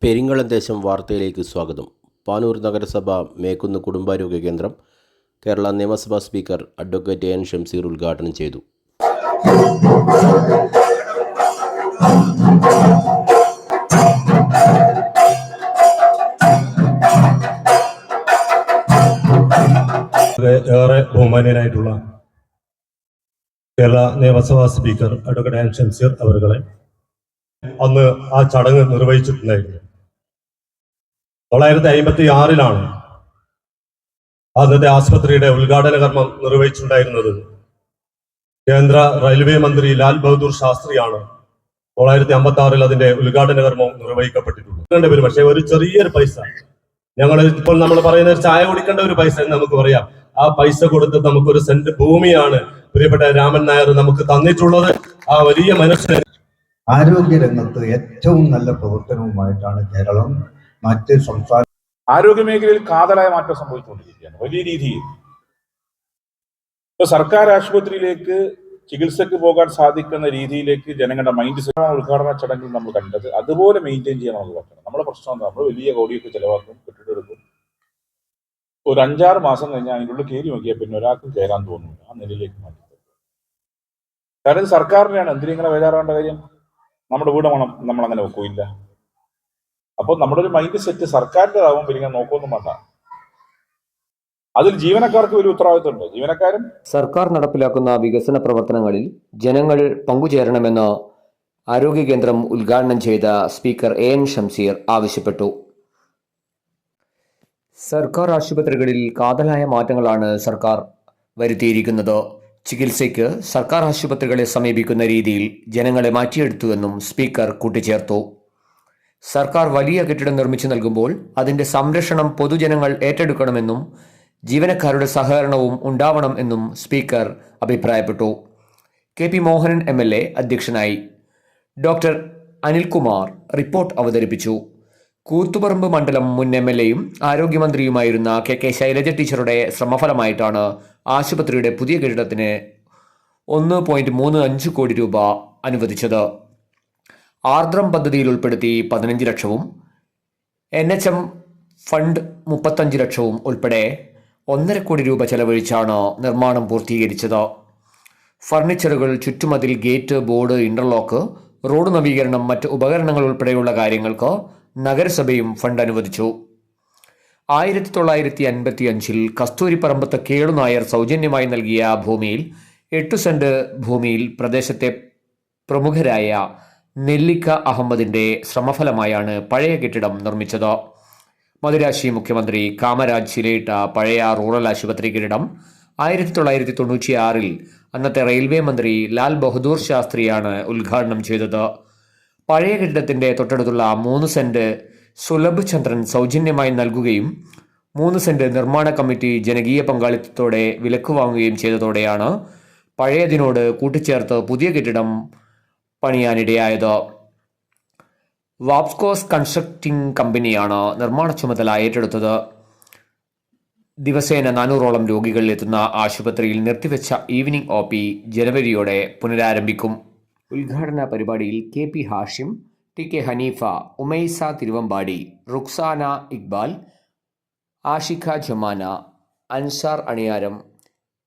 പെരിങ്ങളം ദേശം വാർത്തയിലേക്ക് സ്വാഗതം. പാനൂർ നഗരസഭ മേക്കുന്ന് കുടുംബാരോഗ്യ കേന്ദ്രം കേരള നിയമസഭാ സ്പീക്കർ അഡ്വക്കേറ്റ് എൻ ഷംസീർ ഉദ്ഘാടനം ചെയ്തു. ഏറെ ബഹുമാന്യനായിട്ടുള്ള കേരള നിയമസഭാ സ്പീക്കർ അഡ്വക്കേറ്റ് എൻ ഷംസീർ അവരുകളെ അന്ന് ആ ചടങ്ങ് നിർവഹിച്ചിട്ടുണ്ടായിരുന്നു. 1956 അന്നത്തെ ആസ്പത്രിയുടെ ഉദ്ഘാടന കർമ്മം നിർവഹിച്ചിട്ടുണ്ടായിരുന്നത് കേന്ദ്ര റെയിൽവേ മന്ത്രി ലാൽ ബഹദൂർ ശാസ്ത്രിയാണ്. 1956 അതിന്റെ ഉദ്ഘാടന കർമ്മം നിർവഹിക്കപ്പെട്ടിട്ടുണ്ട്. പക്ഷെ ഒരു ചെറിയൊരു പൈസ, ഇപ്പോൾ നമ്മൾ പറയുന്ന ചായ കുടിക്കേണ്ട ഒരു പൈസ എന്ന് നമുക്ക് പറയാം. ആ പൈസ കൊടുത്ത് നമുക്കൊരു സെന്റ് ഭൂമിയാണ് പ്രിയപ്പെട്ട രാമൻ നായർ നമുക്ക് തന്നിട്ടുള്ളത്. ആ വലിയ മനസ്സിന് ആരോഗ്യരംഗത്ത് ഏറ്റവും നല്ല പ്രവർത്തനവുമായിട്ടാണ് കേരളം മറ്റ് സംസ്ഥാന ആരോഗ്യമേഖലയിൽ കാതലായ മാറ്റം സംഭവിച്ചുകൊണ്ടിരിക്കുകയാണ് വലിയ രീതിയിൽ. ഇപ്പൊ സർക്കാർ ആശുപത്രിയിലേക്ക് ചികിത്സക്ക് പോകാൻ സാധിക്കുന്ന രീതിയിലേക്ക് ജനങ്ങളുടെ മൈൻഡ് സെറ്റ് ഉദ്ഘാടന ചടങ്ങിൽ നമ്മൾ കണ്ടത്. അതുപോലെ മെയിൻറ്റെയിൻ ചെയ്യാൻ നമുക്ക് പറ്റണം. നമ്മുടെ പ്രശ്നം എന്താ, നമ്മൾ വലിയ കോടിയൊക്കെ ചെലവാക്കും, കെട്ടിട്ടെടുക്കും, ഒരു 5-6 മാസം കഴിഞ്ഞാൽ അതിൻ്റെ ഉള്ളിൽ കയറി നോക്കിയാൽ പിന്നെ ഒരാൾക്കും കയറാൻ തോന്നുന്നില്ല. ആ നിലയിലേക്ക് മാറ്റി. കാരണം ഇത് സർക്കാരിനെയാണ്. എന്തിനിങ്ങനെ വേദാറാവേണ്ട കാര്യം? നമ്മുടെ വീട് വേണം, നമ്മൾ അങ്ങനെ വെക്കില്ല. അപ്പോൾ നമ്മുടെ ഒരു മൈൻഡ് സെറ്റ് സർക്കാരിൻ്റെ ആവും. പിന്നെ നോക്കൊന്നും വേണ്ട. അതിൽ ജീവനക്കാർക്ക് വലിയ ഉത്തരവാദിത്വമുണ്ട്. ജീവനക്കാരൻ സർക്കാർ നടപ്പിലാക്കുന്ന വികസന പ്രവർത്തനങ്ങളിൽ ജനങ്ങൾ പങ്കുചേരണമെന്ന് ആരോഗ്യ കേന്ദ്രം ഉദ്ഘാടനം ചെയ്ത സ്പീക്കർ എൻ ഷംസീർ ആവശ്യപ്പെട്ടു. സർക്കാർ ആശുപത്രികളിൽ കാതലായ മാറ്റങ്ങളാണ് സർക്കാർ വരുത്തിയിരിക്കുന്നത്. ചികിത്സയ്ക്ക് സർക്കാർ ആശുപത്രികളെ സമീപിക്കുന്ന രീതിയിൽ ജനങ്ങളെ മാറ്റിയെടുത്തുവെന്നും സ്പീക്കർ കൂട്ടിച്ചേർത്തു. സർക്കാർ വലിയ കെട്ടിടം നിർമ്മിച്ചു നൽകുമ്പോൾ അതിൻ്റെ സംരക്ഷണം പൊതുജനങ്ങൾ ഏറ്റെടുക്കണമെന്നും ജീവനക്കാരുടെ സഹകരണവും ഉണ്ടാവണം എന്നും സ്പീക്കർ അഭിപ്രായപ്പെട്ടു. കെ.പി. മോഹനൻ MLA അധ്യക്ഷനായി. ഡോക്ടർ അനിൽകുമാർ റിപ്പോർട്ട് അവതരിപ്പിച്ചു. കൂത്തുപറമ്പ് മണ്ഡലം മുൻ MLAയും ആരോഗ്യമന്ത്രിയുമായിരുന്ന കെ ശൈലജ ടീച്ചറുടെ ശ്രമഫലമായിട്ടാണ് ആശുപത്രിയുടെ പുതിയ കെട്ടിടത്തിന് 1.35 കോടി രൂപ അനുവദിച്ചത്. ആർദ്രം പദ്ധതിയിൽ ഉൾപ്പെടുത്തി 15 ലക്ഷവും NHM ഫണ്ട് 35 ലക്ഷവും ഉൾപ്പെടെ 1.5 കോടി രൂപ ചെലവഴിച്ചാണ് നിർമ്മാണം പൂർത്തീകരിച്ചത്. ഫർണിച്ചറുകൾ, ചുറ്റുമതിൽ, ഗേറ്റ്, ബോർഡ്, ഇന്റർലോക്ക്, റോഡ് നവീകരണം, മറ്റ് ഉപകരണങ്ങൾ ഉൾപ്പെടെയുള്ള കാര്യങ്ങൾക്ക് നഗരസഭയും ഫണ്ട് അനുവദിച്ചു. 1955 കസ്തൂരിപ്പറമ്പത്ത് കേളുനായർ സൗജന്യമായി നൽകിയ ഭൂമിയിൽ 8 സെന്റ് ഭൂമിയിൽ പ്രദേശത്തെ പ്രമുഖരായ നെല്ലിക്ക അഹമ്മദിന്റെ ശ്രമഫലമായാണ് പഴയ കെട്ടിടം നിർമ്മിച്ചത്. മദുരാശി മുഖ്യമന്ത്രി കാമരാജ് ശിലയിട്ട പഴയ റൂറൽ ആശുപത്രി കെട്ടിടം 1996 അന്നത്തെ റെയിൽവേ മന്ത്രി ലാൽ ബഹദൂർ ശാസ്ത്രിയാണ് ഉദ്ഘാടനം ചെയ്തത്. പഴയ കെട്ടിടത്തിന്റെ തൊട്ടടുത്തുള്ള 3 സെന്റ് സുലഭ് ചന്ദ്രൻ സൗജന്യമായി നൽകുകയും 3 സെന്റ് നിർമ്മാണ കമ്മിറ്റി ജനകീയ പങ്കാളിത്തത്തോടെ വിലക്ക് വാങ്ങുകയും ചെയ്തതോടെയാണ് പഴയതിനോട് കൂട്ടിച്ചേർത്ത് പുതിയ കെട്ടിടം പണിയാനിടയായത്. വാപ്സ്കോസ് കൺസ്ട്രക്ടിംഗ് കമ്പനിയാണ് നിർമ്മാണ ചുമതല ഏറ്റെടുത്തത്. ദിവസേന 400ഓളം രോഗികൾ എത്തുന്ന ആശുപത്രിയിൽ നിർത്തിവെച്ച ഈവനിംഗ് OP ജനുവരിയോടെ പുനരാരംഭിക്കും. ഉദ്ഘാടന പരിപാടിയിൽ KP Hashim, TK Hanifa, Umaisa Thiruvambadi, Ruksana Iqbal, Ashiqa Jamana, Ansar Aniyaram,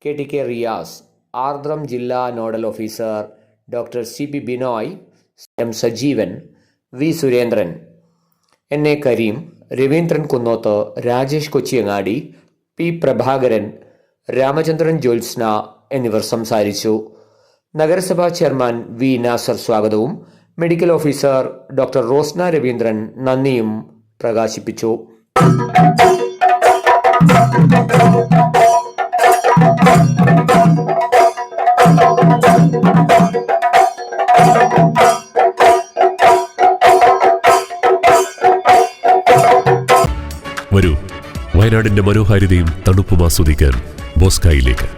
KTK Riyas, Ardram ജില്ലാ nodal officer doctor CP Binoy, M Sajeevan, V Surendran, NA Kareem, Raveendran Kunnoth, Rajesh Kochiyangadi, P Prabhakaran, Ramachandran Jyothsna എന്നിവർ സംസാരിച്ചു. നഗരസഭാ ചെയർമാൻ V നാസർ സ്വാഗതവും medical officer doctor Rosna Raveendran നന്ദിയും പ്രകാശിപ്പിച്ചു. വരൂ, വയനാടിന്റെ മനോഹാരിതയും തണുപ്പും ആസ്വദിക്കാൻ ബോസ്കായിലേക്ക്.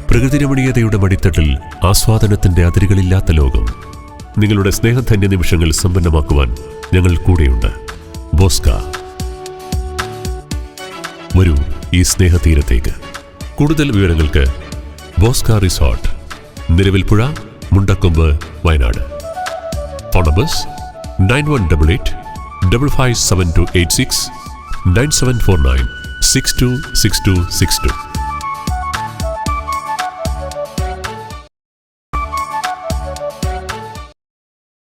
പ്രകൃതിരമണീയതയുടെ മടിത്തട്ടിൽ ആസ്വാദനത്തിന്റെ അതിരുകളില്ലാത്ത ലോകം. നിങ്ങളുടെ സ്നേഹധന്യ നിമിഷങ്ങൾ സമ്പന്നമാക്കുവാൻ ഞങ്ങൾ കൂടെയുണ്ട്. ബോസ്ക. വരൂ ഈ സ്നേഹതീരത്തേക്ക്. കൂടുതൽ വിവരങ്ങൾക്ക് Bosca resort, Nilavilpuzha, Mundakkombu, Wayanad. Phone numbers 9188 557286 9749 626262.